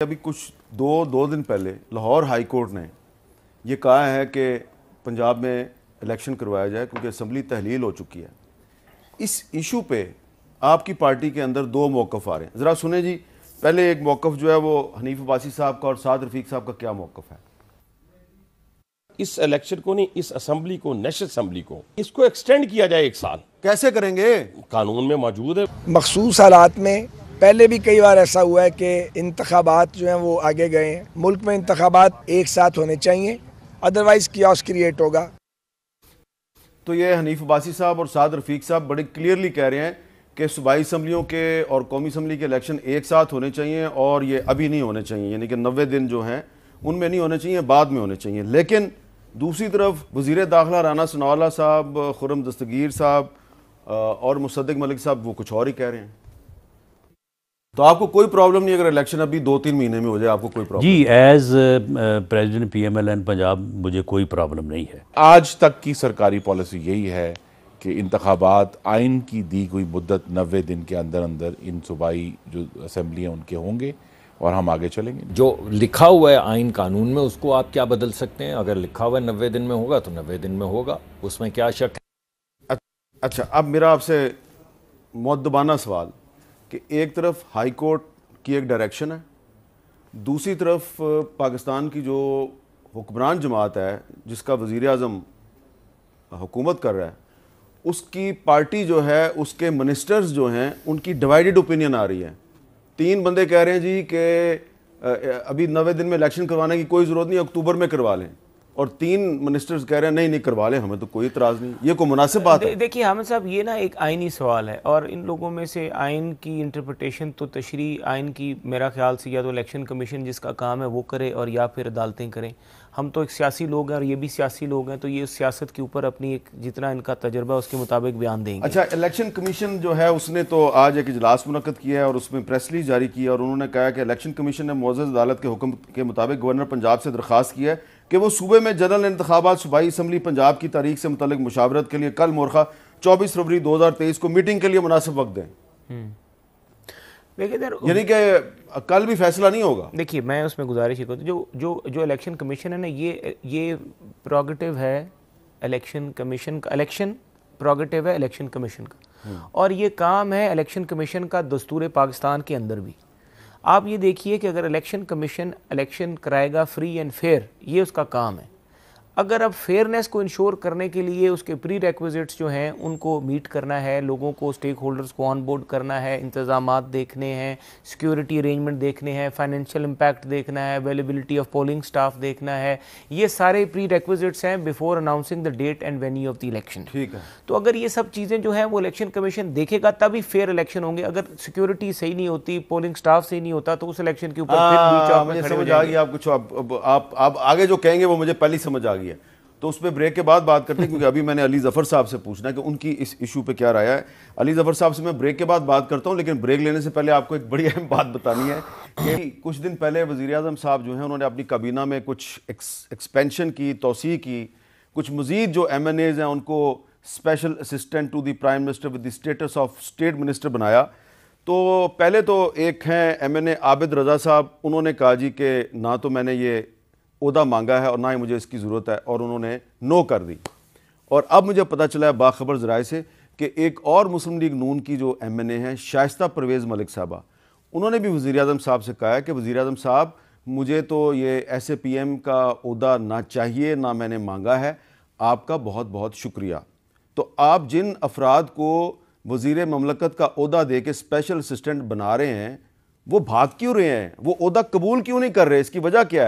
अभी कुछ दो दिन पहले लाहौर हाई कोर्ट ने ये कहा है कि पंजाब में इलेक्शन करवाया जाए क्योंकि असम्बली तहलील हो चुकी है। इस इशू पे आपकी पार्टी के अंदर दो मौक़िफ़ आ रहे हैं, ज़रा सुने जी। पहले एक मौक़िफ़ जो है वो हनीफ अब्बासी साहब का और साद रफ़ीक साहब का क्या मौक़िफ़ है? इस इलेक्शन को नहीं, इस असम्बली को, नेशनल असम्बली को, इसको एक्सटेंड किया जाए 1 साल। कैसे करेंगे? कानून में मौजूद है। मखसूस हालात में पहले भी कई बार ऐसा हुआ है कि इंतखाबात जो हैं वो आगे गए हैं। मुल्क में इंतखाबात एक साथ होने चाहिए, अदरवाइज कियास क्रिएट होगा। तो ये हनीफ अब्बासी साहब और साद रफ़ीक साहब बड़े क्लियरली कह रहे हैं कि सूबाई असम्बलियों के और कौमी असम्बली के इलेक्शन एक साथ होने चाहिए और ये अभी नहीं होने चाहिए, यानी कि 90 दिन जो हैं उनमें नहीं होने चाहिए, बाद में होने चाहिए। लेकिन दूसरी तरफ वज़ीर दाखिला राना सनाउल्लाह साहब, खुर्रम दस्तगीर साहब और मुसद्दिक मलिक साहब वो कुछ और ही कह रहे हैं। तो आपको कोई प्रॉब्लम नहीं अगर इलेक्शन अभी 2-3 महीने में हो जाए? आपको कोई प्रॉब्लम? जी, एज प्रेसिडेंट PMLN पंजाब मुझे कोई प्रॉब्लम नहीं है। आज तक की सरकारी पॉलिसी यही है कि इंतखाबात आइन की दी हुई मुद्दत 90 दिन के अंदर अंदर इन सूबाई जो असम्बली हैं उनके होंगे और हम आगे चलेंगे। जो लिखा हुआ है आइन कानून में उसको आप क्या बदल सकते हैं? अगर लिखा हुआ है 90 दिन में होगा तो 90 दिन में होगा, उसमें क्या शक है? अच्छा, अब मेरा आपसे मुअद्दबाना सवाल कि एक तरफ हाई कोर्ट की एक डायरेक्शन है, दूसरी तरफ पाकिस्तान की जो हुक्मरान जमात है जिसका वज़ीर आज़म हुकूमत कर रहा है, उसकी पार्टी जो है, उसके मिनिस्टर्स जो हैं उनकी डिवाइडेड ओपिनियन आ रही है। 3 बंदे कह रहे हैं जी कि अभी 90 दिन में इलेक्शन करवाने की कोई ज़रूरत नहीं, अक्टूबर में करवा लें, और 3 मिनिस्टर्स कह रहे हैं नहीं करवा लें, हमें तो कोई इतराज़ नहीं। ये कोई मुनासिब बात है? देखिए हामिद साहब, ये ना एक आइनी सवाल है और इन लोगों में से आइन की इंटरप्रटेशन तो तशरीह आइन की मेरा ख्याल से या तो इलेक्शन कमीशन जिसका काम है वो करे और या फिर अदालतें करें। हम तो एक सियासी लोग हैं और ये भी सियासी लोग हैं, तो ये सियासत के ऊपर अपनी एक जितना इनका तजर्बा है उसके मुताबिक बयान देंगे। अच्छा, इलेक्शन कमीशन जो है उसने तो आज एक इजलास मुनक्कद किया है और उसमें प्रेस रिलीज जारी की है और उन्होंने कहा कि इलेक्शन कमीशन ने मुअज़्ज़ज़ अदालत के हुक्म के मुताबिक गवर्नर पंजाब से दरख्वास्त की है कि वो सूबे में जनरल इंतखाबात सूबाई असम्बली पंजाब की तारीख से मुतल्लिक मुशावरत के लिए कल मोरखा 24 फरवरी 2023 को मीटिंग के लिए मुनासिब वक्त दें। देखिए सर, यानी कि कल भी फैसला नहीं होगा। देखिए मैं उसमें गुजारिश करता हूँ, जो जो जो इलेक्शन कमीशन है ना, ये प्रोगेटिव है इलेक्शन कमीशन का, इलेक्शन प्रोगेटिव है इलेक्शन कमीशन का, और ये काम है इलेक्शन कमीशन का दस्तूर पाकिस्तान के अंदर भी। आप ये देखिए कि अगर इलेक्शन कमीशन इलेक्शन कराएगा फ्री एंड फेयर, ये उसका काम है। अगर अब फेयरनेस को इंश्योर करने के लिए उसके प्री रिक्विजिट्स जो हैं उनको मीट करना है, लोगों को, स्टेक होल्डर्स को ऑन बोर्ड करना है, इंतजामात देखने हैं, सिक्योरिटी अरेंजमेंट देखने हैं, फाइनेंशियल इम्पैक्ट देखना है, अवेलेबिलिटी ऑफ पोलिंग स्टाफ देखना है, ये सारे प्री रिक्विजिट्स हैं before announcing the date and venue of the election. ठीक है। तो अगर ये सब चीज़ें जो हैं वो इलेक्शन कमीशन देखेगा तभी फेयर इलेक्शन होंगे। अगर सिक्योरिटी सही नहीं होती, पोलिंग स्टाफ सही नहीं होता, तो उस इलेक्शन के ऊपर फिर बीच ऑफ में खड़े हो समझ आ गई। आप कुछ आप आगे जो कहेंगे वो मुझे पहले समझ आ गई है, तो उस पर ब्रेक के बाद बात करते हैं, क्योंकि अभी मैंने अली ज़फ़र साहब से पूछना है कि उनकी इस इशू पे क्या राय है। अली ज़फ़र साहब से मैं ब्रेक के बाद बात करता हूं, लेकिन ब्रेक लेने से पहले आपको एक बड़ी अहम बात बतानी है कि कुछ दिन पहले वज़ीर आज़म साहब जो हैं उन्होंने अपनी काबीना में कुछ एक्सपेंशन की, तोसी की, कुछ मज़ीद जो MNAs हैं उनको special assistant to the prime minister with the status of state minister बनाया। तो पहले तो एक हैं MNA आबिद रज़ा साहब, उन्होंने कहा जी कि ना तो मैंने ये ओहदा मांगा है और ना ही मुझे इसकी ज़रूरत है, और उन्होंने नो कर दी। और अब मुझे पता चला है बाखबर ज़राए से कि एक और मुस्लिम लीग नून की जो MNA हैं शाइस्ता परवेज़ मलिक साहबा, उन्होंने भी वज़ीर आज़म साहब से कहा है कि वज़ीर आज़म साहब मुझे तो ये SAPM का ओहदा ना चाहिए, ना मैंने मांगा है, आपका बहुत बहुत शुक्रिया। तो आप जिन अफराद को वज़ीर ममलकत का ओहदा दे के स्पेशल असिस्टेंट बना रहे हैं वो भाग क्यों रहे हैं? वो ओहदा कबूल क्यों नहीं कर रहे? इसकी वजह क्या है?